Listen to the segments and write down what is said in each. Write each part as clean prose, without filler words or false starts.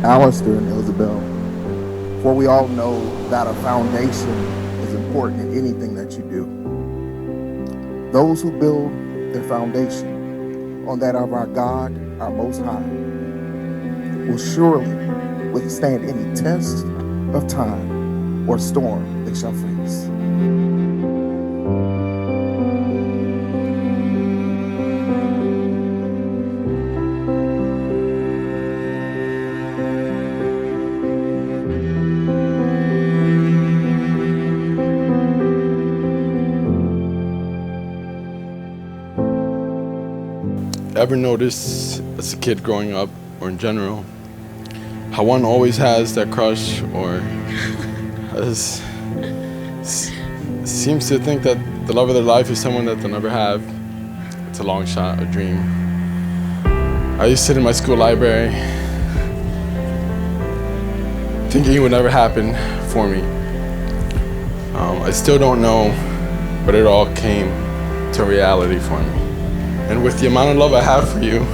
Allister and Isabel, for we all know that a foundation is important in anything that you do. Those who build their foundation on that of our God, our Most High, will surely withstand any test of time or storm they shall face. Ever notice as a kid growing up, or in general, how one always has that crush or seems to think that the love of their life is someone that they'll never have? It's a long shot, a dream. I used to sit in my school library thinking it would never happen for me. I still don't know, but it all came to reality for me. And with the amount of love I have for you,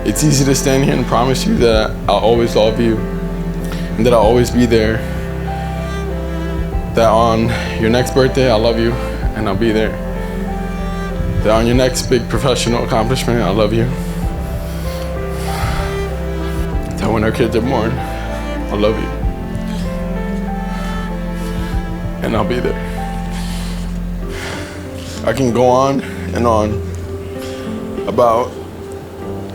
it's easy to stand here and promise you that I'll always love you and that I'll always be there. That on your next birthday, I'll love you and I'll be there. That on your next big professional accomplishment, I'll love you. That when our kids are born, I'll love you. And I'll be there. I can go on and on about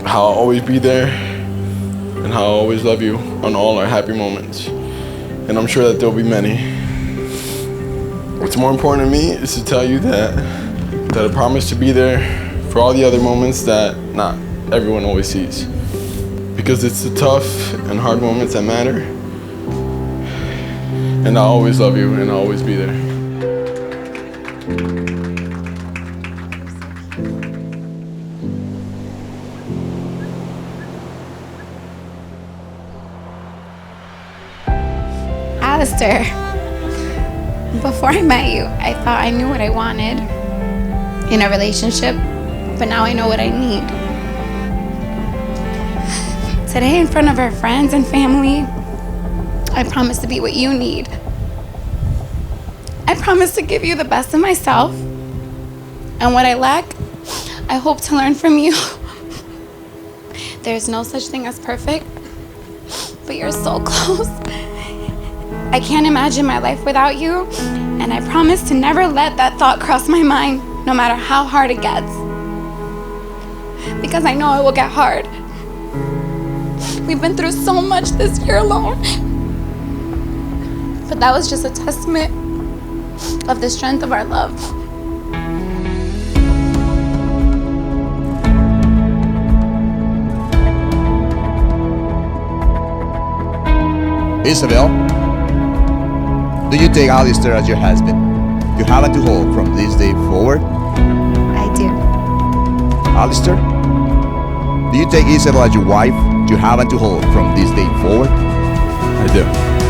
how I'll always be there and how I'll always love you on all our happy moments. And I'm sure that there'll be many. What's more important to me is to tell you that I promise to be there for all the other moments that not everyone always sees. Because it's the tough and hard moments that matter. And I'll always love you and I'll always be there. Allister, before I met you, I thought I knew what I wanted in a relationship, but now I know what I need. Today, in front of our friends and family, I promise to be what you need. I promise to give you the best of myself, and what I lack, I hope to learn from you. There's no such thing as perfect, but you're so close. I can't imagine my life without you, and I promise to never let that thought cross my mind, no matter how hard it gets. Because I know it will get hard. We've been through so much this year alone. But that was just a testament of the strength of our love. Isabel, do you take Allister as your husband? You have to hold from this day forward? I do. Allister, do you take Isabel as your wife? You have to hold from this day forward? I do.